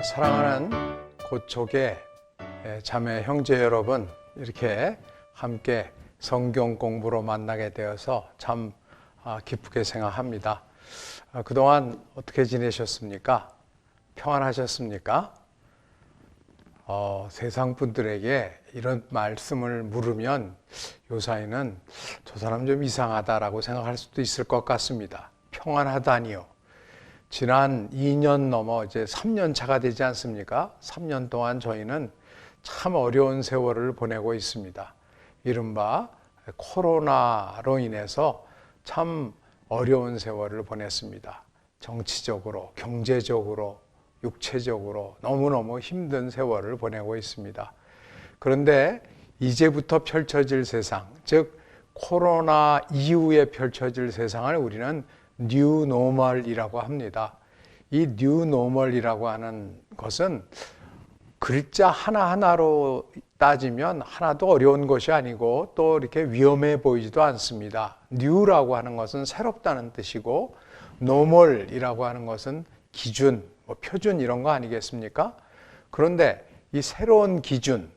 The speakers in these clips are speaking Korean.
사랑하는 고척의 자매 형제 여러분, 이렇게 함께 성경 공부로 만나게 되어서 참 기쁘게 생각합니다. 그동안 어떻게 지내셨습니까? 평안하셨습니까? 세상 분들에게 이런 말씀을 물으면 요사이는 저 사람 좀 이상하다라고 생각할 수도 있을 것 같습니다. 평안하다니요. 지난 2년 넘어 이제 3년 차가 되지 않습니까? 3년 동안 저희는 참 어려운 세월을 보내고 있습니다. 이른바 코로나로 인해서 참 어려운 세월을 보냈습니다. 정치적으로, 경제적으로, 육체적으로 너무너무 힘든 세월을 보내고 있습니다. 그런데 이제부터 펼쳐질 세상, 즉 코로나 이후에 펼쳐질 세상을 우리는 뉴 노멀이라고 합니다. 이 뉴 노멀이라고 하는 것은 글자 하나하나로 따지면 하나도 어려운 것이 아니고 또 이렇게 위험해 보이지도 않습니다. 뉴라고 하는 것은 새롭다는 뜻이고 노멀이라고 하는 것은 기준, 표준 이런 거 아니겠습니까? 그런데 이 새로운 기준,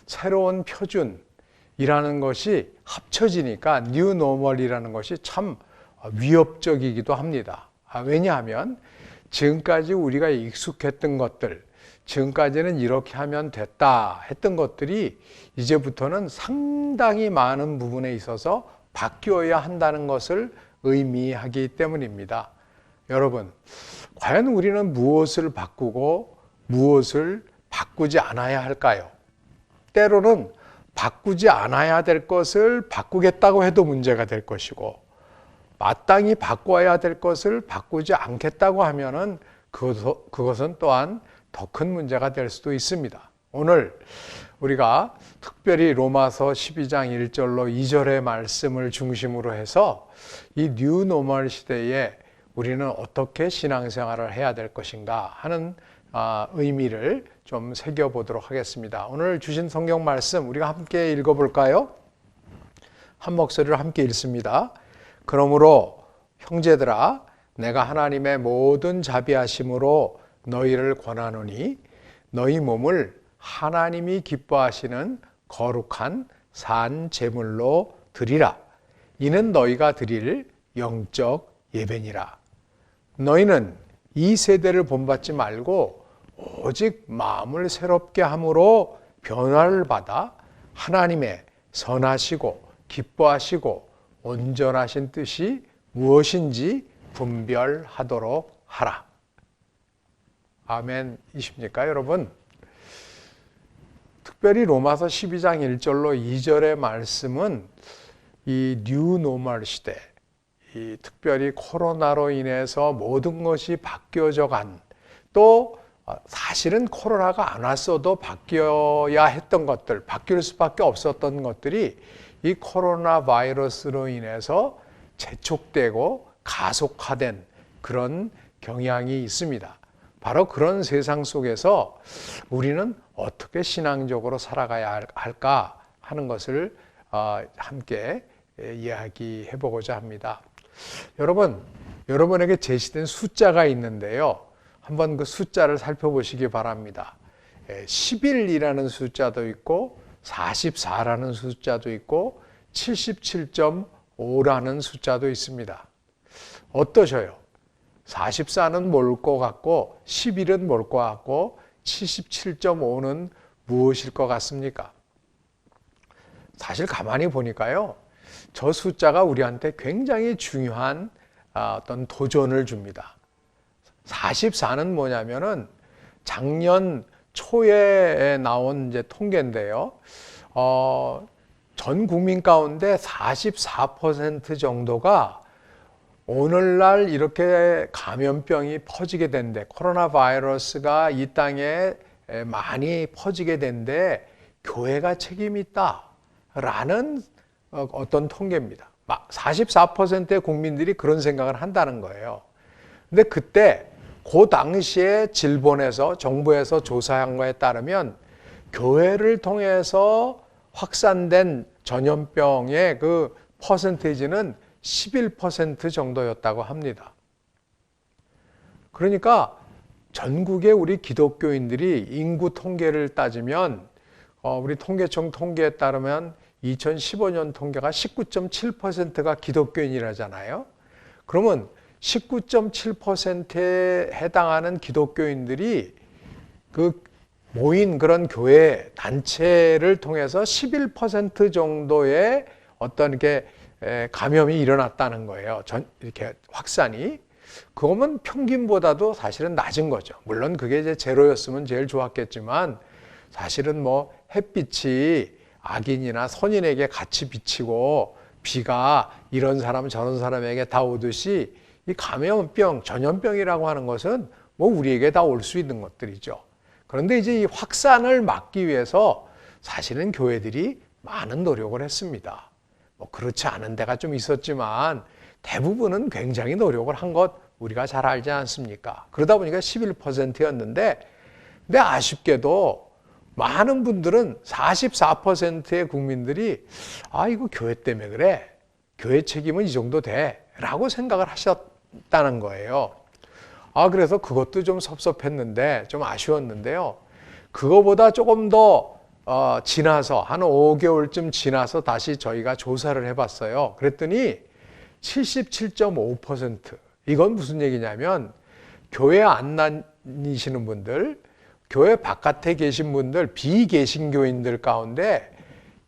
새로운 표준이라는 것이 합쳐지니까 뉴 노멀이라는 것이 참 위협적이기도 합니다. 왜냐하면 지금까지 우리가 익숙했던 것들, 지금까지는 이렇게 하면 됐다 했던 것들이 이제부터는 상당히 많은 부분에 있어서 바뀌어야 한다는 것을 의미하기 때문입니다. 여러분, 과연 우리는 무엇을 바꾸고 무엇을 바꾸지 않아야 할까요? 때로는 바꾸지 않아야 될 것을 바꾸겠다고 해도 문제가 될 것이고, 마땅히 바꿔야 될 것을 바꾸지 않겠다고 하면은 그것은 또한 더 큰 문제가 될 수도 있습니다. 오늘 우리가 특별히 로마서 12장 1절로 2절의 말씀을 중심으로 해서 이 뉴 노멀 시대에 우리는 어떻게 신앙생활을 해야 될 것인가 하는 의미를 좀 새겨보도록 하겠습니다. 오늘 주신 성경 말씀 우리가 함께 읽어볼까요? 한 목소리로 함께 읽습니다. 그러므로 형제들아, 내가 하나님의 모든 자비하심으로 너희를 권하노니 너희 몸을 하나님이 기뻐하시는 거룩한 산 제물로 드리라. 이는 너희가 드릴 영적 예배니라. 너희는 이 세대를 본받지 말고 오직 마음을 새롭게 함으로 변화를 받아 하나님의 선하시고 기뻐하시고 온전하신 뜻이 무엇인지 분별하도록 하라. 아멘이십니까, 여러분? 특별히 로마서 12장 1절로 2절의 말씀은 이 뉴 노멀 시대, 이 특별히 코로나로 인해서 모든 것이 바뀌어져 간, 또 사실은 코로나가 안 왔어도 바뀌어야 했던 것들, 바뀔 수밖에 없었던 것들이 이 코로나 바이러스로 인해서 재촉되고 가속화된 그런 경향이 있습니다. 바로 그런 세상 속에서 우리는 어떻게 신앙적으로 살아가야 할까 하는 것을 함께 이야기해 보고자 합니다. 여러분, 여러분에게 제시된 숫자가 있는데요. 한번 그 숫자를 살펴보시기 바랍니다. 11이라는 숫자도 있고 44라는 숫자도 있고 77.5라는 숫자도 있습니다. 어떠셔요? 44는 뭘 것 같고 11은 뭘 것 같고 77.5는 무엇일 것 같습니까? 사실 가만히 보니까요, 저 숫자가 우리한테 굉장히 중요한 어떤 도전을 줍니다. 44는 뭐냐면은 작년 초에 나온 이제 통계인데요. 전 국민 가운데 44% 정도가 오늘날 이렇게 감염병이 퍼지게 된데, 코로나 바이러스가 이 땅에 많이 퍼지게 된데 교회가 책임이 있다라는 어떤 통계입니다. 44%의 국민들이 그런 생각을 한다는 거예요. 근데 그때 그 당시에 질본에서 정부에서 조사한 거에 따르면 교회를 통해서 확산된 전염병의 그 퍼센테이지는 11% 정도였다고 합니다. 그러니까 전국의 우리 기독교인들이 인구 통계를 따지면 우리 통계청 통계에 따르면 2015년 통계가 19.7%가 기독교인이라잖아요. 그러면 19.7%에 해당하는 기독교인들이 그 모인 그런 교회 단체를 통해서 11% 정도의 어떤 이렇게 감염이 일어났다는 거예요. 이렇게 확산이. 그거면 평균보다도 사실은 낮은 거죠. 물론 그게 이제 제로였으면 제일 좋았겠지만 사실은 뭐 햇빛이 악인이나 선인에게 같이 비치고 비가 이런 사람 저런 사람에게 다 오듯이 이 감염병, 전염병이라고 하는 것은 뭐 우리에게 다 올 수 있는 것들이죠. 그런데 이제 이 확산을 막기 위해서 사실은 교회들이 많은 노력을 했습니다. 뭐 그렇지 않은 데가 좀 있었지만 대부분은 굉장히 노력을 한 것 우리가 잘 알지 않습니까? 그러다 보니까 11%였는데 근데 아쉽게도 많은 분들은 44%의 국민들이 이거 교회 때문에 그래. 교회 책임은 이 정도 돼. 라고 생각을 하셨다는 거예요. 그래서 그것도 좀 섭섭했는데 좀 아쉬웠는데요. 그거보다 조금 더 지나서 한 5개월쯤 지나서 다시 저희가 조사를 해봤어요. 그랬더니 77.5%. 이건 무슨 얘기냐면 교회 안 다니시는 분들, 교회 바깥에 계신 분들, 비개신교인들 가운데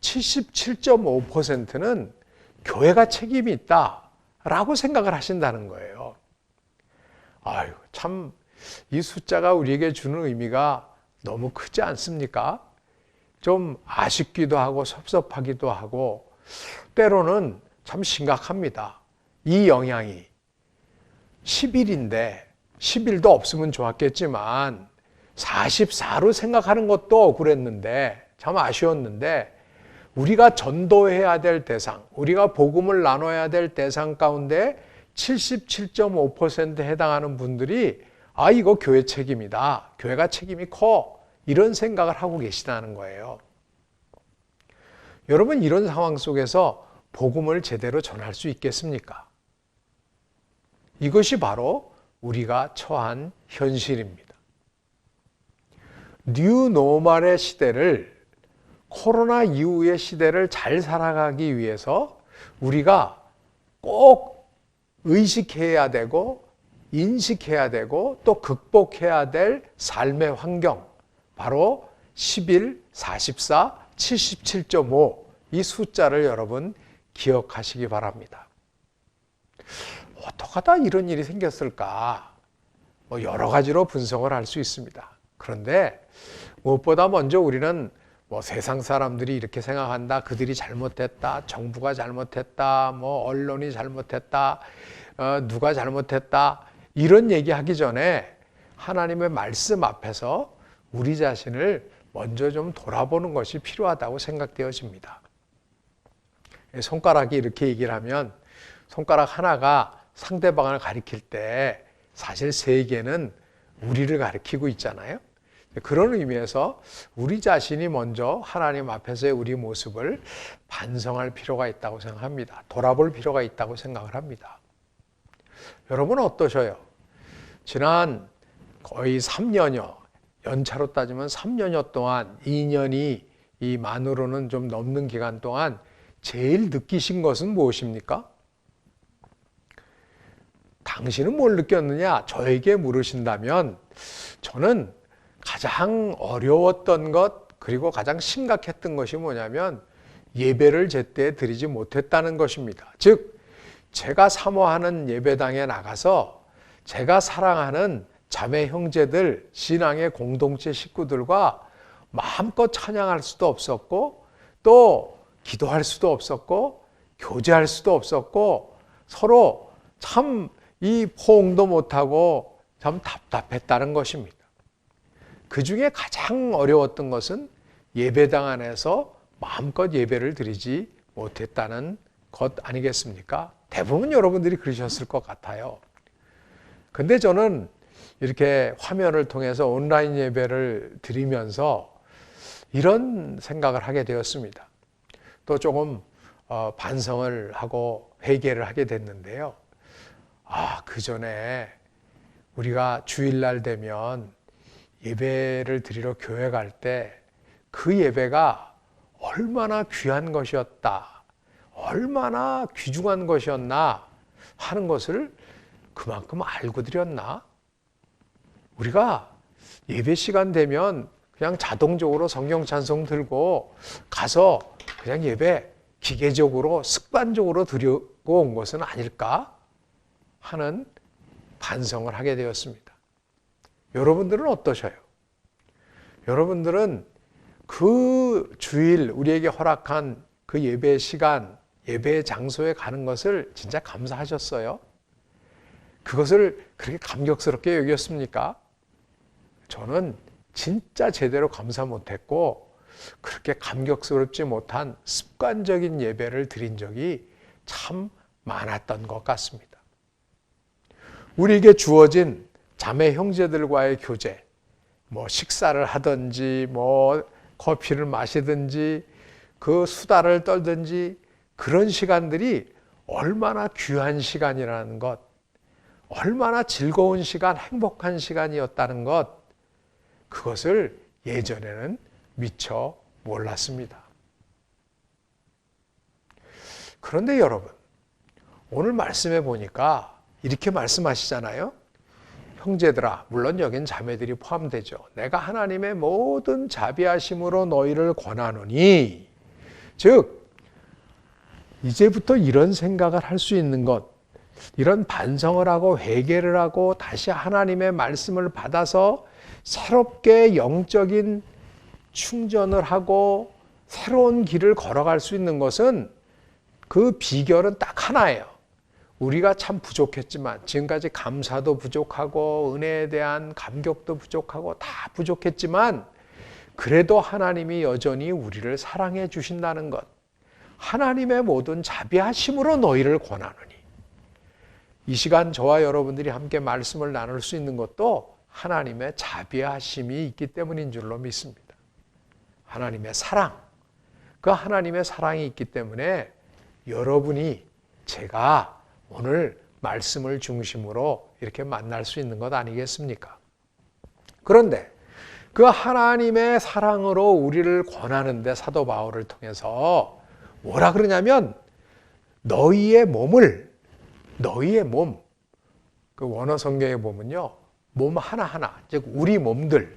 77.5%는 교회가 책임이 있다라고 생각을 하신다는 거예요. 아유, 참 이 숫자가 우리에게 주는 의미가 너무 크지 않습니까? 좀 아쉽기도 하고 섭섭하기도 하고 때로는 참 심각합니다. 이 영향이 10일인데 10일도 없으면 좋았겠지만 44로 생각하는 것도 억울했는데 참 아쉬웠는데 우리가 전도해야 될 대상, 우리가 복음을 나눠야 될 대상 가운데 77.5%에 해당하는 분들이 이거 교회 책임이다. 교회가 책임이 커. 이런 생각을 하고 계시다는 거예요. 여러분 이런 상황 속에서 복음을 제대로 전할 수 있겠습니까? 이것이 바로 우리가 처한 현실입니다. 뉴 노멀의 시대를 코로나 이후의 시대를 잘 살아가기 위해서 우리가 꼭 의식해야 되고 인식해야 되고 또 극복해야 될 삶의 환경 바로 11, 44, 77.5 이 숫자를 여러분 기억하시기 바랍니다. 어떻게 하다 이런 일이 생겼을까? 여러 가지로 분석을 할 수 있습니다. 그런데 무엇보다 먼저 우리는 세상 사람들이 이렇게 생각한다. 그들이 잘못했다. 정부가 잘못했다. 언론이 잘못했다. 누가 잘못했다. 이런 얘기하기 전에 하나님의 말씀 앞에서 우리 자신을 먼저 좀 돌아보는 것이 필요하다고 생각되어집니다. 손가락이 이렇게 얘기를 하면 손가락 하나가 상대방을 가리킬 때 사실 세 개는 우리를 가리키고 있잖아요. 그런 의미에서 우리 자신이 먼저 하나님 앞에서의 우리 모습을 반성할 필요가 있다고 생각합니다. 돌아볼 필요가 있다고 생각을 합니다. 여러분 어떠셔요? 지난 거의 3년여, 연차로 따지면 3년여 동안 2년이 이 만으로는 좀 넘는 기간 동안 제일 느끼신 것은 무엇입니까? 당신은 뭘 느꼈느냐? 저에게 물으신다면 저는 가장 어려웠던 것 그리고 가장 심각했던 것이 뭐냐면 예배를 제때 드리지 못했다는 것입니다. 즉 제가 사모하는 예배당에 나가서 제가 사랑하는 자매 형제들 신앙의 공동체 식구들과 마음껏 찬양할 수도 없었고 또 기도할 수도 없었고 교제할 수도 없었고 서로 참 이 포옹도 못하고 참 답답했다는 것입니다. 그 중에 가장 어려웠던 것은 예배당 안에서 마음껏 예배를 드리지 못했다는 것 아니겠습니까? 대부분 여러분들이 그러셨을 것 같아요. 근데 저는 이렇게 화면을 통해서 온라인 예배를 드리면서 이런 생각을 하게 되었습니다. 또 조금 반성을 하고 회개를 하게 됐는데요. 그 전에 우리가 주일날 되면 예배를 드리러 교회 갈 때 그 예배가 얼마나 귀한 것이었다, 얼마나 귀중한 것이었나 하는 것을 그만큼 알고 드렸나? 우리가 예배 시간 되면 그냥 자동적으로 성경 찬송 들고 가서 그냥 예배 기계적으로 습관적으로 드리고 온 것은 아닐까 하는 반성을 하게 되었습니다. 여러분들은 어떠셔요? 여러분들은 그 주일 우리에게 허락한 그 예배 시간, 예배 장소에 가는 것을 진짜 감사하셨어요? 그것을 그렇게 감격스럽게 여겼습니까? 저는 진짜 제대로 감사 못했고 그렇게 감격스럽지 못한 습관적인 예배를 드린 적이 참 많았던 것 같습니다. 우리에게 주어진 자매 형제들과의 교제, 식사를 하든지 커피를 마시든지 그 수다를 떨든지 그런 시간들이 얼마나 귀한 시간이라는 것, 얼마나 즐거운 시간, 행복한 시간이었다는 것, 그것을 예전에는 미처 몰랐습니다. 그런데 여러분, 오늘 말씀해 보니까 이렇게 말씀하시잖아요. 형제들아, 물론 여긴 자매들이 포함되죠. 내가 하나님의 모든 자비하심으로 너희를 권하노니, 즉 이제부터 이런 생각을 할 수 있는 것, 이런 반성을 하고 회개를 하고 다시 하나님의 말씀을 받아서 새롭게 영적인 충전을 하고 새로운 길을 걸어갈 수 있는 것은 그 비결은 딱 하나예요. 우리가 참 부족했지만, 지금까지 감사도 부족하고 은혜에 대한 감격도 부족하고 다 부족했지만 그래도 하나님이 여전히 우리를 사랑해 주신다는 것, 하나님의 모든 자비하심으로 너희를 권하노니, 이 시간 저와 여러분들이 함께 말씀을 나눌 수 있는 것도 하나님의 자비하심이 있기 때문인 줄로 믿습니다. 하나님의 사랑, 그 하나님의 사랑이 있기 때문에 여러분이, 제가 오늘 말씀을 중심으로 이렇게 만날 수 있는 것 아니겠습니까? 그런데 그 하나님의 사랑으로 우리를 권하는데 사도 바울을 통해서 뭐라 그러냐면 너희의 몸, 그 원어 성경에 보면요, 몸 하나하나, 즉 우리 몸들을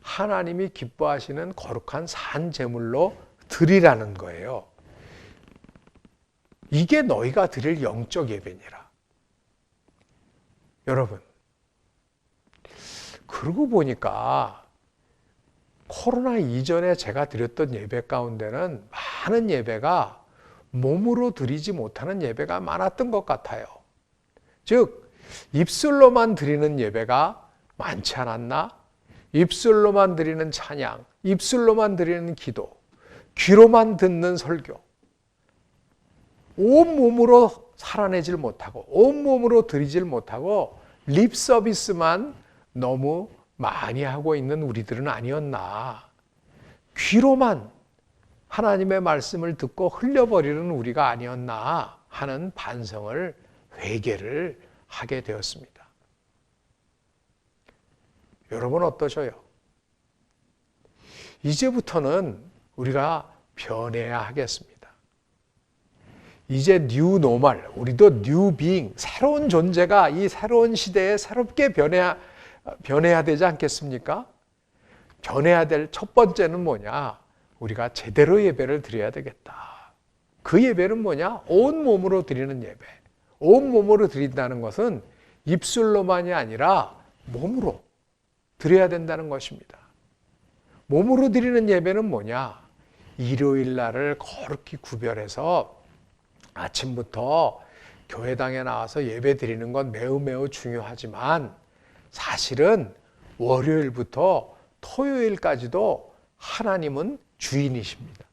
하나님이 기뻐하시는 거룩한 산 제물로 드리라는 거예요. 이게 너희가 드릴 영적 예배니라. 여러분, 그러고 보니까 코로나 이전에 제가 드렸던 예배 가운데는 많은 예배가 몸으로 드리지 못하는 예배가 많았던 것 같아요. 즉 입술로만 드리는 예배가 많지 않았나? 입술로만 드리는 찬양, 입술로만 드리는 기도, 귀로만 듣는 설교, 온몸으로 살아내질 못하고 온몸으로 드리질 못하고 립 서비스만 너무 많이 하고 있는 우리들은 아니었나. 귀로만 하나님의 말씀을 듣고 흘려버리는 우리가 아니었나 하는 반성을, 회개를 하게 되었습니다. 여러분 어떠셔요? 이제부터는 우리가 변해야 하겠습니다. 이제 뉴 노멀, 우리도 뉴 비잉, 새로운 존재가 이 새로운 시대에 새롭게 변해야 되지 않겠습니까? 변해야 될 첫 번째는 뭐냐? 우리가 제대로 예배를 드려야 되겠다. 그 예배는 뭐냐? 온몸으로 드리는 예배. 온몸으로 드린다는 것은 입술로만이 아니라 몸으로 드려야 된다는 것입니다. 몸으로 드리는 예배는 뭐냐? 일요일 날을 거룩히 구별해서 아침부터 교회당에 나와서 예배 드리는 건 매우 중요하지만 사실은 월요일부터 토요일까지도 하나님은 주인이십니다.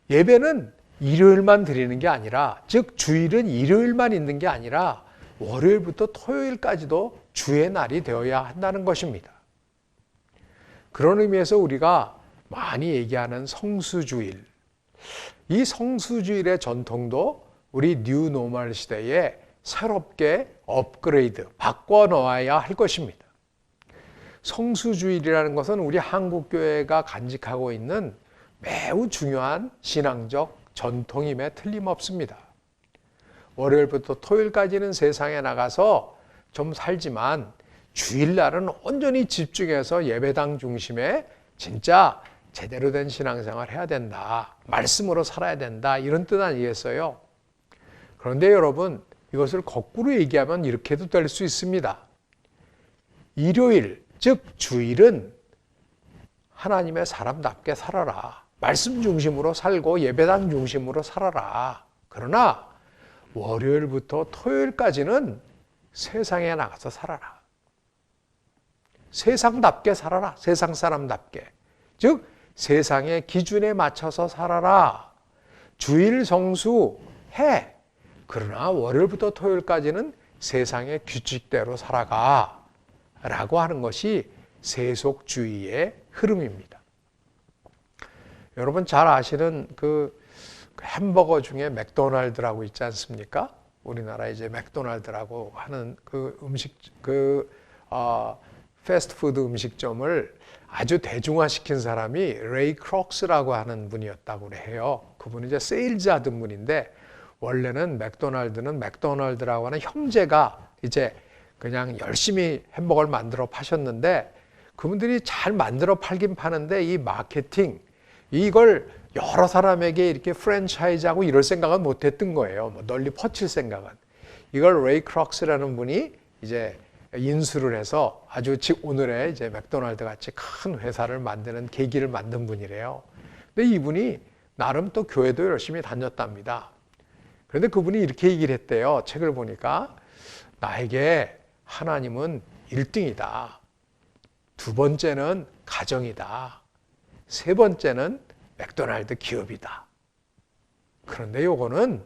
예배는 일요일만 드리는 게 아니라, 즉 주일은 일요일만 있는 게 아니라 월요일부터 토요일까지도 주의 날이 되어야 한다는 것입니다. 그런 의미에서 우리가 많이 얘기하는 성수주일, 이 성수주일의 전통도 우리 뉴 노멀 시대에 새롭게 업그레이드, 바꿔 놓아야 할 것입니다. 성수주일이라는 것은 우리 한국교회가 간직하고 있는 매우 중요한 신앙적 전통임에 틀림없습니다. 월요일부터 토요일까지는 세상에 나가서 좀 살지만 주일날은 온전히 집중해서 예배당 중심에 진짜 제대로 된 신앙생활 해야 된다. 말씀으로 살아야 된다. 이런 뜻 아니겠어요? 그런데 여러분, 이것을 거꾸로 얘기하면 이렇게도 될 수 있습니다. 일요일, 즉 주일은 하나님의 사람답게 살아라. 말씀 중심으로 살고 예배당 중심으로 살아라. 그러나 월요일부터 토요일까지는 세상에 나가서 살아라. 세상답게 살아라. 세상 사람답게. 즉 세상의 기준에 맞춰서 살아라. 주일 성수해. 그러나 월요일부터 토요일까지는 세상의 규칙대로 살아가. 라고 하는 것이 세속주의의 흐름입니다. 여러분 잘 아시는 그 햄버거 중에 맥도날드라고 있지 않습니까? 우리나라 이제 맥도날드라고 하는 그 패스트푸드 음식점을 아주 대중화시킨 사람이 레이 크록스라고 하는 분이었다고 해요. 그분이 이제 세일즈 하던 분인데, 원래는 맥도날드는 맥도날드라고 하는 형제가 이제 그냥 열심히 햄버거를 만들어 파셨는데, 그분들이 잘 만들어 팔긴 파는데 이 마케팅, 이걸 여러 사람에게 이렇게 프랜차이즈하고 이럴 생각은 못 했던 거예요. 뭐 널리 퍼칠 생각은. 이걸 레이 크록스라는 분이 이제 인수를 해서 아주 오늘의 이제 맥도날드 같이 큰 회사를 만드는 계기를 만든 분이래요. 근데 이분이 나름 또 교회도 열심히 다녔답니다. 그런데 그분이 이렇게 얘기를 했대요. 책을 보니까 나에게 하나님은 1등이다. 두 번째는 가정이다. 세 번째는 맥도날드 기업이다. 그런데 요거는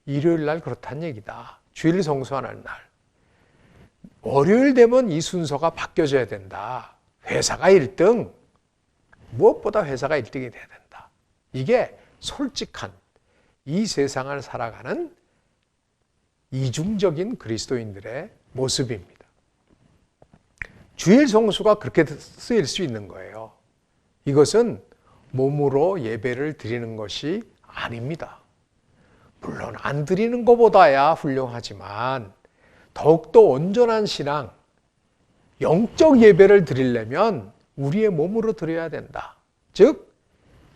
일요일 날 그렇다는 얘기다. 주일 성수하는 날. 월요일 되면 이 순서가 바뀌어져야 된다. 회사가 1등. 무엇보다 회사가 1등이 돼야 된다. 이게 솔직한 이 세상을 살아가는 이중적인 그리스도인들의 모습입니다. 주일 성수가 그렇게 쓰일 수 있는 거예요. 이것은 몸으로 예배를 드리는 것이 아닙니다. 물론 안 드리는 것보다야 훌륭하지만 더욱더 온전한 신앙, 영적 예배를 드리려면 우리의 몸으로 드려야 된다. 즉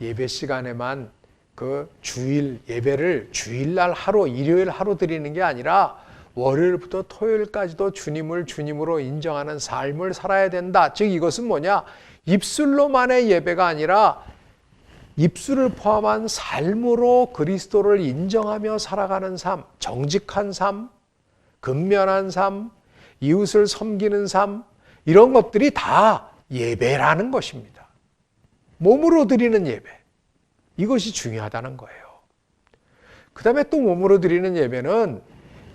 예배 시간에만 그 주일 예배를 주일날 하루, 일요일 하루 드리는 게 아니라 월요일부터 토요일까지도 주님을 주님으로 인정하는 삶을 살아야 된다. 즉 이것은 뭐냐? 입술로만의 예배가 아니라 입술을 포함한 삶으로 그리스도를 인정하며 살아가는 삶, 정직한 삶, 근면한 삶, 이웃을 섬기는 삶, 이런 것들이 다 예배라는 것입니다. 몸으로 드리는 예배. 이것이 중요하다는 거예요. 그 다음에 또 몸으로 드리는 예배는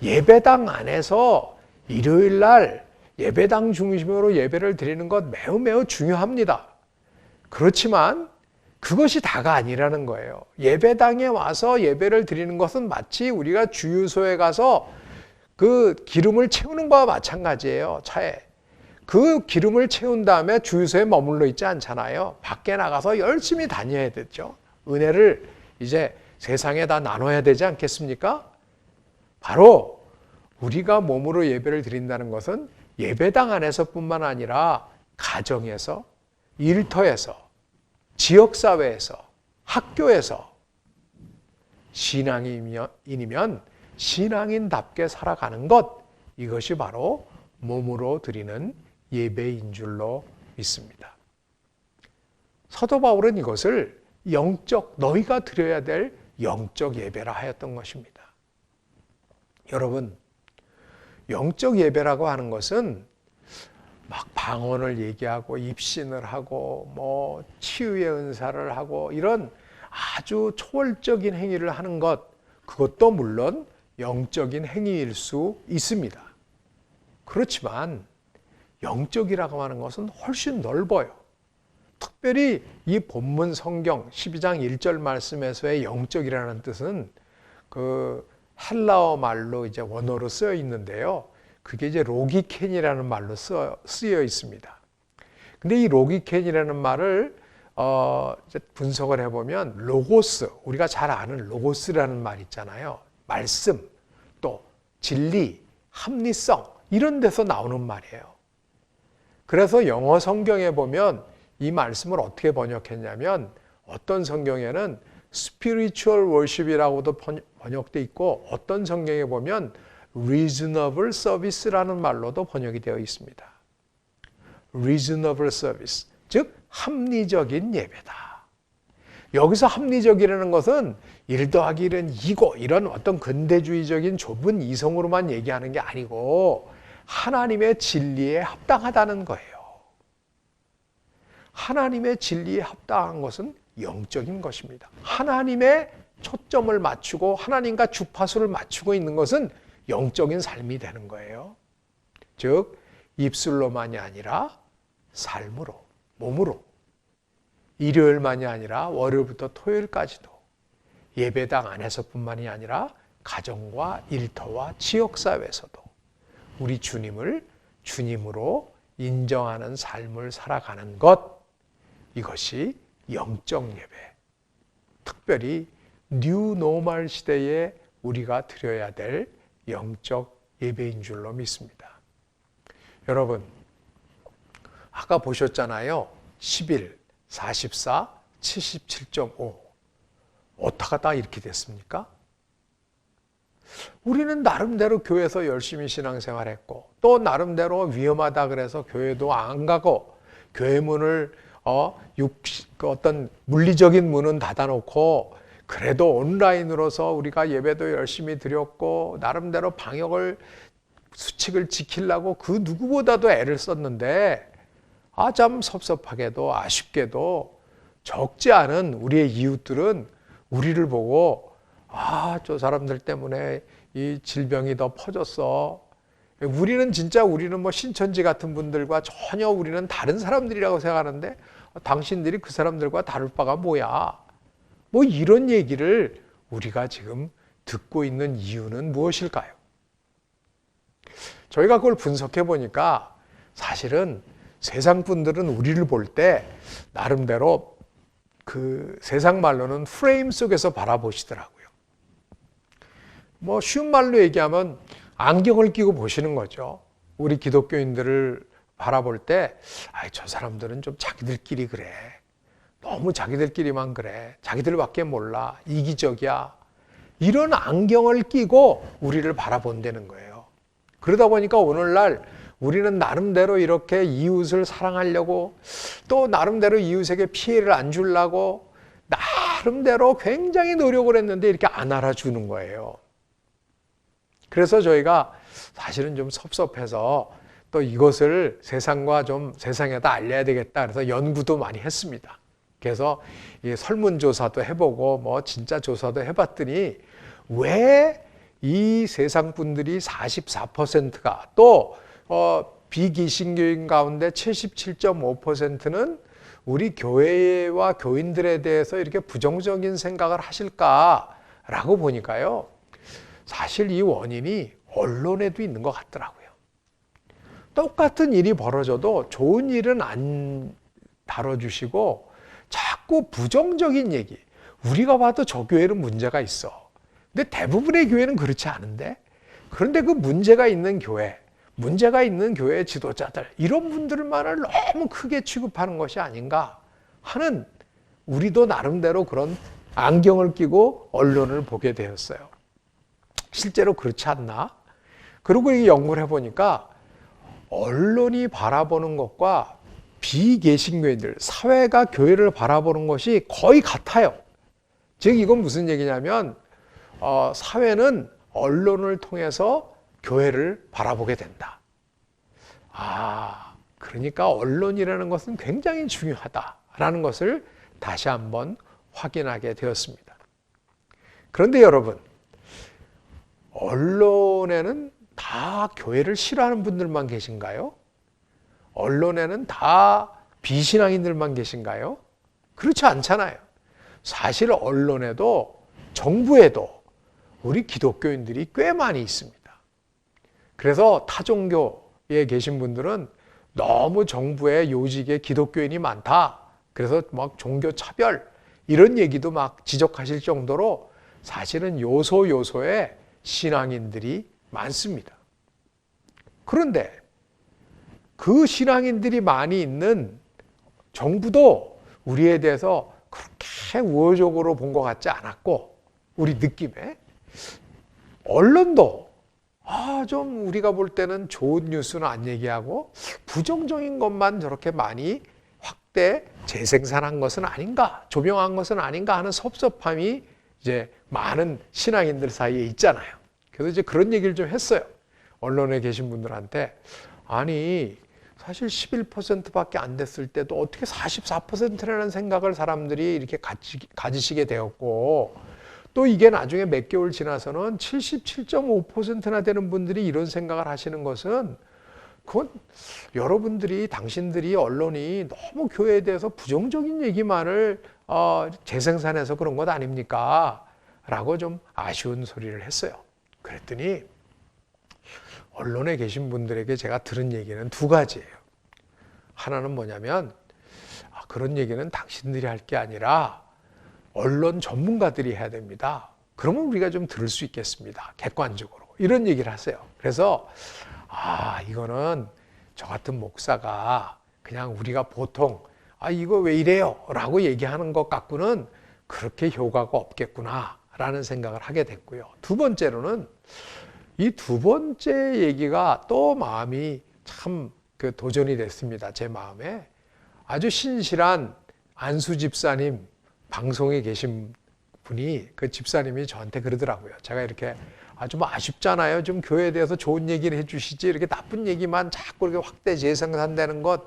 예배당 안에서 일요일 날 예배당 중심으로 예배를 드리는 것 매우 중요합니다. 그렇지만 그것이 다가 아니라는 거예요. 예배당에 와서 예배를 드리는 것은 마치 우리가 주유소에 가서 그 기름을 채우는 것과 마찬가지예요. 차에. 그 기름을 채운 다음에 주유소에 머물러 있지 않잖아요. 밖에 나가서 열심히 다녀야 되죠. 은혜를 이제 세상에 다 나눠야 되지 않겠습니까? 바로 우리가 몸으로 예배를 드린다는 것은 예배당 안에서뿐만 아니라 가정에서, 일터에서, 지역사회에서, 학교에서 신앙인이면 신앙인답게 살아가는 것, 이것이 바로 몸으로 드리는 예배인 줄로 믿습니다. 사도 바울은 이것을 너희가 드려야 될 영적 예배라 하였던 것입니다. 여러분, 영적 예배라고 하는 것은 막 방언을 얘기하고 입신을 하고 뭐 치유의 은사를 하고 이런 아주 초월적인 행위를 하는 것, 그것도 물론 영적인 행위일 수 있습니다. 그렇지만 영적이라고 하는 것은 훨씬 넓어요. 특별히 이 본문 성경 12장 1절 말씀에서의 영적이라는 뜻은 그 헬라어 말로 이제 원어로 쓰여 있는데요. 그게 이제 로기켄이라는 말로 쓰여 있습니다. 근데 이 로기켄이라는 말을 이제 분석을 해보면 로고스, 우리가 잘 아는 로고스라는 말 있잖아요. 말씀, 또 진리, 합리성 이런 데서 나오는 말이에요. 그래서 영어 성경에 보면 이 말씀을 어떻게 번역했냐면 어떤 성경에는 spiritual worship이라고도 번역돼 있고 어떤 성경에 보면 reasonable service라는 말로도 번역이 되어 있습니다. reasonable service, 즉 합리적인 예배다. 여기서 합리적이라는 것은 1 더하기 1은 2고 이런 어떤 근대주의적인 좁은 이성으로만 얘기하는 게 아니고 하나님의 진리에 합당하다는 거예요. 하나님의 진리에 합당한 것은 영적인 것입니다. 하나님의 초점을 맞추고 하나님과 주파수를 맞추고 있는 것은 영적인 삶이 되는 거예요. 즉 입술로만이 아니라 삶으로, 몸으로, 일요일만이 아니라 월요일부터 토요일까지도 예배당 안에서뿐만이 아니라 가정과 일터와 지역사회에서도 우리 주님을 주님으로 인정하는 삶을 살아가는 것, 이것이 영적 예배, 특별히 뉴 노멀 시대에 우리가 드려야 될 영적 예배인 줄로 믿습니다. 여러분, 아까 보셨잖아요. 11, 44, 77.5 어떻게 다 이렇게 됐습니까? 우리는 나름대로 교회에서 열심히 신앙생활했고 또 나름대로 위험하다 그래서 교회도 안 가고 교회 문을 어떤 물리적인 문은 닫아놓고 그래도 온라인으로서 우리가 예배도 열심히 드렸고 나름대로 방역을 수칙을 지키려고 그 누구보다도 애를 썼는데 참 섭섭하게도 아쉽게도 적지 않은 우리의 이웃들은 우리를 보고 저 사람들 때문에 이 질병이 더 퍼졌어. 우리는 뭐 신천지 같은 분들과 전혀 우리는 다른 사람들이라고 생각하는데 당신들이 그 사람들과 다를 바가 뭐야? 뭐 이런 얘기를 우리가 지금 듣고 있는 이유는 무엇일까요? 저희가 그걸 분석해 보니까 사실은 세상 분들은 우리를 볼 때 나름대로 그 세상 말로는 프레임 속에서 바라보시더라고요. 뭐 쉬운 말로 얘기하면 안경을 끼고 보시는 거죠. 우리 기독교인들을 바라볼 때 저 사람들은 좀 자기들끼리 그래. 너무 자기들끼리만 그래. 자기들밖에 몰라. 이기적이야. 이런 안경을 끼고 우리를 바라본다는 거예요. 그러다 보니까 오늘날 우리는 나름대로 이렇게 이웃을 사랑하려고 또 나름대로 이웃에게 피해를 안 주려고 나름대로 굉장히 노력을 했는데 이렇게 안 알아주는 거예요. 그래서 저희가 사실은 좀 섭섭해서 또 이것을 세상에다 알려야 되겠다 그래서 연구도 많이 했습니다. 그래서 이 설문조사도 해보고 뭐 진짜 조사도 해봤더니 왜 이 세상 분들이 44%가 또 비기신교인 가운데 77.5%는 우리 교회와 교인들에 대해서 이렇게 부정적인 생각을 하실까라고 보니까요. 사실 이 원인이 언론에도 있는 것 같더라고요. 똑같은 일이 벌어져도 좋은 일은 안 다뤄주시고 자꾸 부정적인 얘기. 우리가 봐도 저 교회는 문제가 있어. 근데 대부분의 교회는 그렇지 않은데 그런데 그 문제가 있는 교회 지도자들 이런 분들만을 너무 크게 취급하는 것이 아닌가 하는 우리도 나름대로 그런 안경을 끼고 언론을 보게 되었어요. 실제로 그렇지 않나? 그리고 이 연구를 해보니까 언론이 바라보는 것과 비개신교인들, 사회가 교회를 바라보는 것이 거의 같아요. 즉 이건 무슨 얘기냐면 사회는 언론을 통해서 교회를 바라보게 된다. 그러니까 언론이라는 것은 굉장히 중요하다라는 것을 다시 한번 확인하게 되었습니다. 그런데 여러분, 언론에는 다 교회를 싫어하는 분들만 계신가요? 언론에는 다 비신앙인들만 계신가요? 그렇지 않잖아요. 사실 언론에도 정부에도 우리 기독교인들이 꽤 많이 있습니다. 그래서 타종교에 계신 분들은 너무 정부의 요직에 기독교인이 많다. 그래서 막 종교 차별 이런 얘기도 막 지적하실 정도로 사실은 요소요소에 신앙인들이 많습니다. 그런데 그 신앙인들이 많이 있는 정부도 우리에 대해서 그렇게 우호적으로 본 것 같지 않았고, 우리 느낌에 언론도 좀 우리가 볼 때는 좋은 뉴스는 안 얘기하고 부정적인 것만 저렇게 많이 확대 재생산한 것은 아닌가, 조명한 것은 아닌가 하는 섭섭함이 이제 많은 신앙인들 사이에 있잖아요. 그래서 이제 그런 얘기를 좀 했어요. 언론에 계신 분들한테. 아니, 사실 11%밖에 안 됐을 때도 어떻게 44%라는 생각을 사람들이 이렇게 가지시게 되었고, 또 이게 나중에 몇 개월 지나서는 77.5%나 되는 분들이 이런 생각을 하시는 것은, 그건 여러분들이, 당신들이, 언론이 너무 교회에 대해서 부정적인 얘기만을 재생산해서 그런 것 아닙니까? 라고 좀 아쉬운 소리를 했어요. 그랬더니 언론에 계신 분들에게 제가 들은 얘기는 두 가지예요. 하나는 뭐냐면, 그런 얘기는 당신들이 할 게 아니라 언론 전문가들이 해야 됩니다. 그러면 우리가 좀 들을 수 있겠습니다. 객관적으로. 이런 얘기를 하세요. 그래서 이거는 저 같은 목사가 그냥 우리가 보통 이거 왜 이래요? 라고 얘기하는 것 갖고는 그렇게 효과가 없겠구나 라는 생각을 하게 됐고요. 두 번째로는 이 두 번째 얘기가 또 마음이 참 도전이 됐습니다. 제 마음에. 아주 신실한 안수 집사님, 방송에 계신 분이, 그 집사님이 저한테 그러더라고요. 제가 이렇게 좀 아쉽잖아요. 좀 교회에 대해서 좋은 얘기를 해주시지, 이렇게 나쁜 얘기만 자꾸 이렇게 확대 재생산되는 것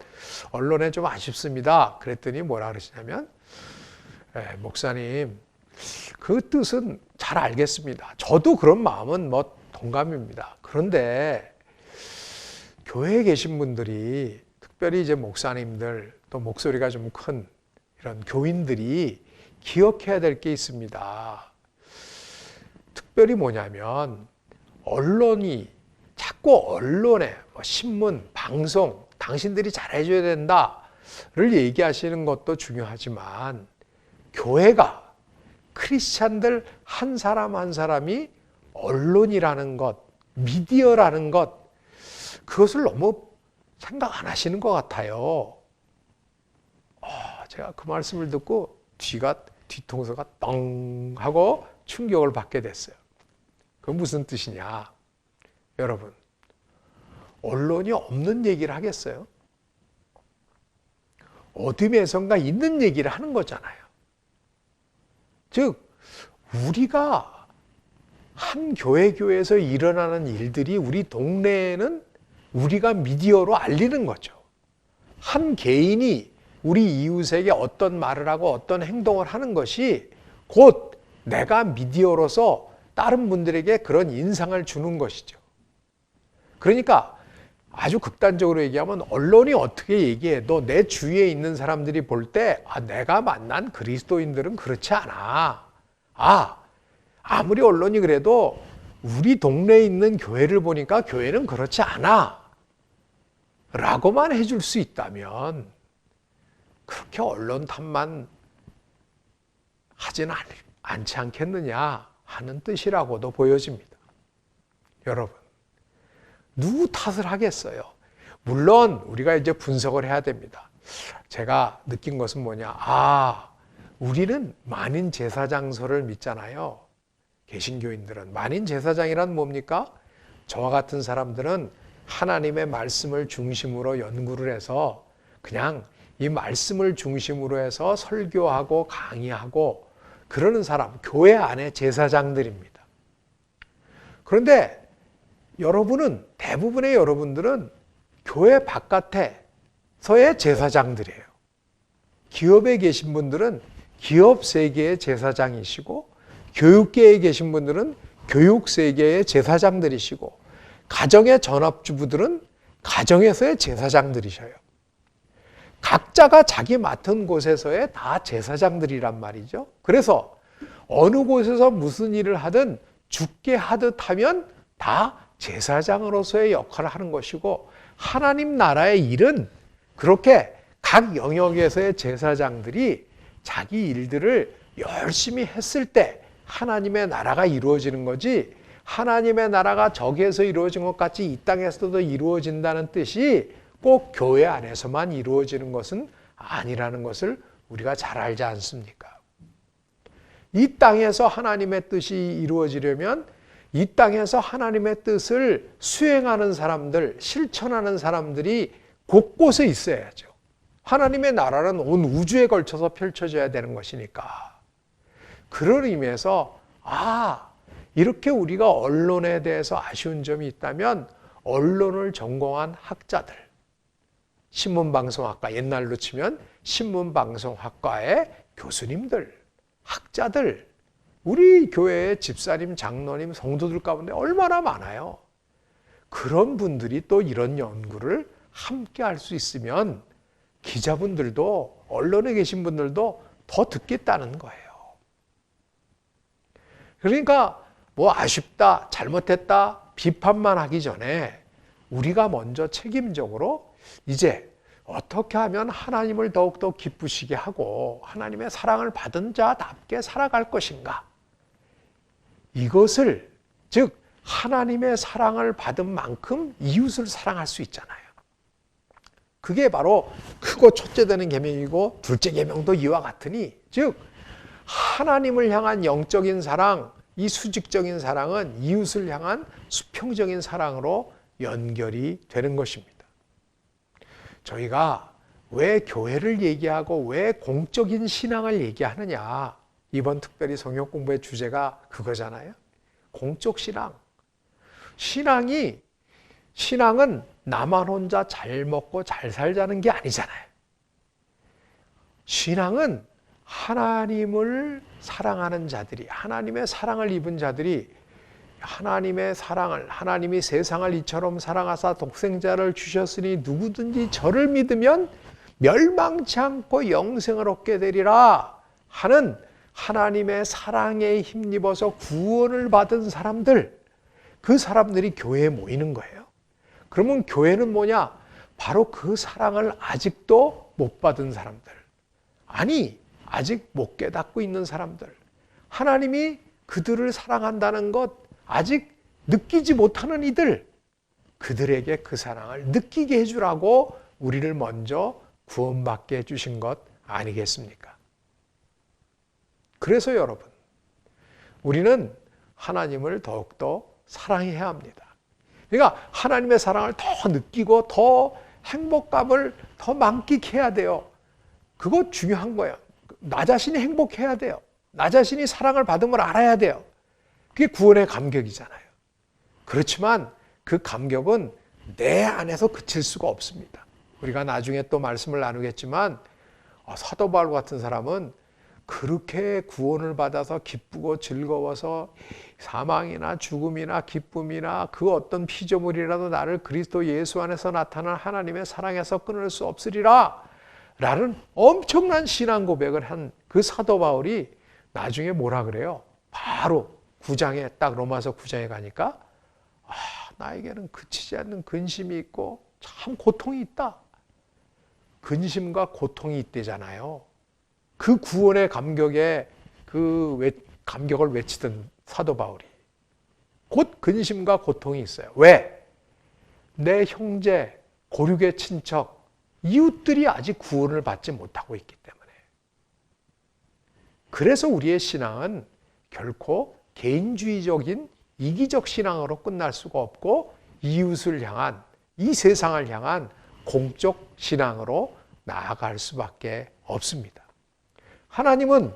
언론에 좀 아쉽습니다. 그랬더니 뭐라 그러시냐면, 목사님, 그 뜻은 잘 알겠습니다. 저도 그런 마음은 뭐 동감입니다. 그런데 교회에 계신 분들이, 특별히 이제 목사님들, 또 목소리가 좀 큰 이런 교인들이 기억해야 될 게 있습니다. 특별히 뭐냐면, 언론이 자꾸 언론에 신문, 방송, 당신들이 잘해줘야 된다를 얘기하시는 것도 중요하지만, 교회가, 크리스찬들 한 사람 한 사람이 언론이라는 것, 미디어라는 것, 그것을 너무 생각 안 하시는 것 같아요. 제가 그 말씀을 듣고 뒤통수가 뻥 하고 충격을 받게 됐어요. 그건 무슨 뜻이냐? 여러분, 언론이 없는 얘기를 하겠어요? 어둠에선가 있는 얘기를 하는 거잖아요. 즉, 우리가 한 교회에서 일어나는 일들이 우리 동네에는 우리가 미디어로 알리는 거죠. 한 개인이 우리 이웃에게 어떤 말을 하고 어떤 행동을 하는 것이 곧 내가 미디어로서 다른 분들에게 그런 인상을 주는 것이죠. 그러니까 아주 극단적으로 얘기하면, 언론이 어떻게 얘기해도 내 주위에 있는 사람들이 볼 때 내가 만난 그리스도인들은 그렇지 않아. 아무리 언론이 그래도 우리 동네에 있는 교회를 보니까 교회는 그렇지 않아. 라고만 해줄 수 있다면 그렇게 언론 탓만 하지는 않지 않겠느냐 하는 뜻이라고도 보여집니다. 여러분, 누구 탓을 하겠어요? 물론 우리가 이제 분석을 해야 됩니다. 제가 느낀 것은 뭐냐? 우리는 만인 제사장소를 믿잖아요. 개신교인들은. 만인 제사장이란 뭡니까? 저와 같은 사람들은 하나님의 말씀을 중심으로 연구를 해서 그냥 이 말씀을 중심으로 해서 설교하고 강의하고 그러는 사람, 교회 안에 제사장들입니다. 그런데 여러분은, 대부분의 여러분들은 교회 바깥에서의 제사장들이에요. 기업에 계신 분들은 기업 세계의 제사장이시고, 교육계에 계신 분들은 교육 세계의 제사장들이시고, 가정의 전업주부들은 가정에서의 제사장들이셔요. 각자가 자기 맡은 곳에서의 다 제사장들이란 말이죠. 그래서 어느 곳에서 무슨 일을 하든 죽게 하듯 하면 다 제사장으로서의 역할을 하는 것이고, 하나님 나라의 일은 그렇게 각 영역에서의 제사장들이 자기 일들을 열심히 했을 때 하나님의 나라가 이루어지는 거지, 하나님의 나라가 저기에서 이루어진 것 같이 이 땅에서도 이루어진다는 뜻이 꼭 교회 안에서만 이루어지는 것은 아니라는 것을 우리가 잘 알지 않습니까? 이 땅에서 하나님의 뜻이 이루어지려면 이 땅에서 하나님의 뜻을 수행하는 사람들, 실천하는 사람들이 곳곳에 있어야죠. 하나님의 나라는 온 우주에 걸쳐서 펼쳐져야 되는 것이니까. 그런 의미에서 이렇게 우리가 언론에 대해서 아쉬운 점이 있다면 언론을 전공한 학자들, 신문방송학과, 옛날로 치면 신문방송학과의 교수님들, 학자들, 우리 교회의 집사님, 장로님, 성도들 가운데 얼마나 많아요. 그런 분들이 또 이런 연구를 함께 할 수 있으면 기자분들도, 언론에 계신 분들도 더 듣겠다는 거예요. 그러니까 뭐 아쉽다, 잘못했다, 비판만 하기 전에 우리가 먼저 책임적으로 이제 어떻게 하면 하나님을 더욱더 기쁘시게 하고 하나님의 사랑을 받은 자답게 살아갈 것인가, 이것을, 즉 하나님의 사랑을 받은 만큼 이웃을 사랑할 수 있잖아요. 그게 바로 크고 첫째 되는 계명이고 둘째 계명도 이와 같으니, 즉 하나님을 향한 영적인 사랑, 이 수직적인 사랑은 이웃을 향한 수평적인 사랑으로 연결이 되는 것입니다. 저희가 왜 교회를 얘기하고 왜 공적인 신앙을 얘기하느냐, 이번 특별히 성역 공부의 주제가 그거잖아요. 공적 신앙. 신앙은 나만 혼자 잘 먹고 잘 살자는 게 아니잖아요. 신앙은 하나님을 사랑하는 자들이, 하나님의 사랑을 입은 자들이 하나님의 사랑을, 하나님이 세상을 이처럼 사랑하사 독생자를 주셨으니 누구든지 저를 믿으면 멸망치 않고 영생을 얻게 되리라 하는 하나님의 사랑에 힘입어서 구원을 받은 사람들, 그 사람들이 교회에 모이는 거예요. 그러면 교회는 뭐냐? 바로 그 사랑을 아직도 못 받은 사람들, 아니 아직 못 깨닫고 있는 사람들, 하나님이 그들을 사랑한다는 것 아직 느끼지 못하는 이들, 그들에게 그 사랑을 느끼게 해주라고 우리를 먼저 구원받게 해주신 것 아니겠습니까? 그래서 여러분, 우리는 하나님을 더욱더 사랑해야 합니다. 그러니까 하나님의 사랑을 더 느끼고 더 행복감을 더 만끽해야 돼요. 그거 중요한 거예요. 나 자신이 행복해야 돼요. 나 자신이 사랑을 받음을 알아야 돼요. 그게 구원의 감격이잖아요. 그렇지만 그 감격은 내 안에서 그칠 수가 없습니다. 우리가 나중에 또 말씀을 나누겠지만 사도 바울 같은 사람은 그렇게 구원을 받아서 기쁘고 즐거워서 사망이나 죽음이나 기쁨이나 그 어떤 피조물이라도 나를 그리스도 예수 안에서 나타난 하나님의 사랑에서 끊을 수 없으리라 라는 엄청난 신앙 고백을 한 그 사도 바울이 나중에 뭐라 그래요? 바로 9장에 딱 로마서 9장에 가니까 나에게는 그치지 않는 근심이 있고 참 고통이 있다. 근심과 고통이 있대잖아요. 그 구원의 감격에 감격을 외치던 사도 바울이 곧 근심과 고통이 있어요. 왜? 내 형제, 고륙의 친척, 이웃들이 아직 구원을 받지 못하고 있기 때문에. 그래서 우리의 신앙은 결코 개인주의적인 이기적 신앙으로 끝날 수가 없고 이웃을 향한, 이 세상을 향한 공적 신앙으로 나아갈 수밖에 없습니다. 하나님은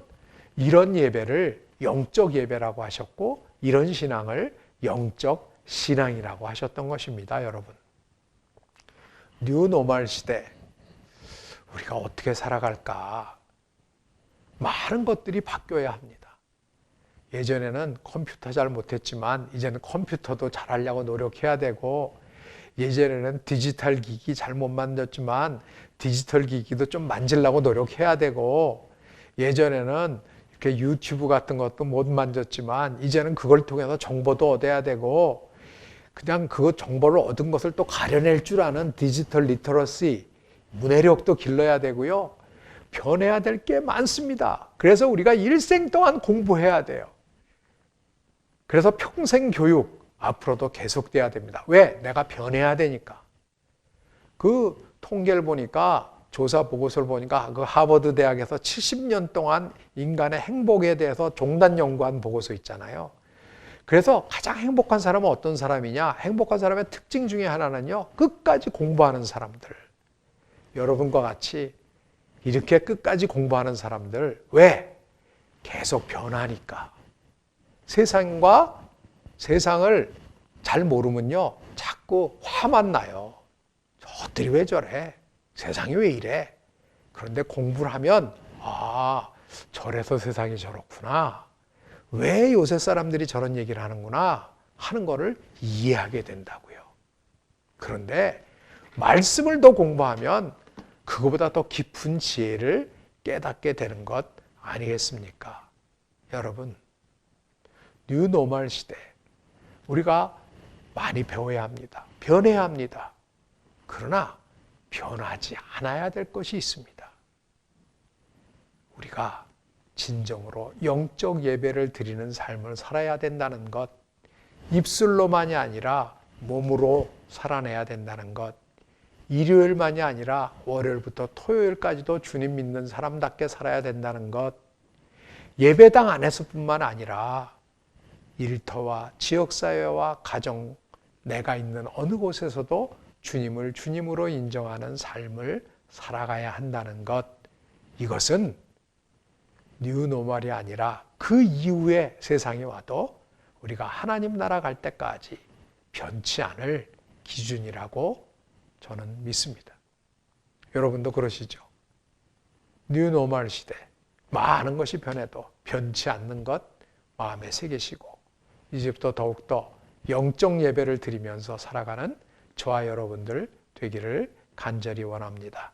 이런 예배를 영적 예배라고 하셨고 이런 신앙을 영적 신앙이라고 하셨던 것입니다. 여러분, 뉴노멀 시대 우리가 어떻게 살아갈까? 많은 것들이 바뀌어야 합니다. 예전에는 컴퓨터 잘 못했지만 이제는 컴퓨터도 잘하려고 노력해야 되고, 예전에는 디지털 기기 잘 못 만졌지만 디지털 기기도 좀 만지려고 노력해야 되고, 예전에는 이렇게 유튜브 같은 것도 못 만졌지만 이제는 그걸 통해서 정보도 얻어야 되고 그냥 그 정보를 얻은 것을 또 가려낼 줄 아는 디지털 리터러시, 문해력도 길러야 되고요. 변해야 될 게 많습니다. 그래서 우리가 일생 동안 공부해야 돼요. 그래서 평생 교육 앞으로도 계속돼야 됩니다. 왜? 내가 변해야 되니까. 그 통계를 보니까 조사 보고서를 보니까 그 하버드 대학에서 70년 동안 인간의 행복에 대해서 종단 연구한 보고서 있잖아요. 그래서 가장 행복한 사람은 어떤 사람이냐? 행복한 사람의 특징 중에 하나는요. 끝까지 공부하는 사람들. 여러분과 같이 이렇게 끝까지 공부하는 사람들. 왜? 계속 변하니까. 세상을 잘 모르면요. 자꾸 화만 나요. 저들이 왜 저래? 세상이 왜 이래? 그런데 공부를 하면 아, 저래서 세상이 저렇구나. 왜 요새 사람들이 저런 얘기를 하는구나 하는 거를 이해하게 된다고요. 그런데 말씀을 더 공부하면 그거보다 더 깊은 지혜를 깨닫게 되는 것 아니겠습니까? 여러분, 뉴노멀 시대 우리가 많이 배워야 합니다. 변해야 합니다. 그러나 변하지 않아야 될 것이 있습니다. 우리가 진정으로 영적 예배를 드리는 삶을 살아야 된다는 것, 입술로만이 아니라 몸으로 살아내야 된다는 것, 일요일만이 아니라 월요일부터 토요일까지도 주님 믿는 사람답게 살아야 된다는 것, 예배당 안에서뿐만 아니라 일터와 지역사회와 가정, 내가 있는 어느 곳에서도 주님을 주님으로 인정하는 삶을 살아가야 한다는 것, 이것은 뉴노멀이 아니라 그 이후에 세상에 와도 우리가 하나님 나라 갈 때까지 변치 않을 기준이라고 저는 믿습니다. 여러분도 그러시죠? 뉴노멀 시대, 많은 것이 변해도 변치 않는 것 마음에 새기시고 이제부터 더욱더 영적 예배를 드리면서 살아가는 저와 여러분들 되기를 간절히 원합니다.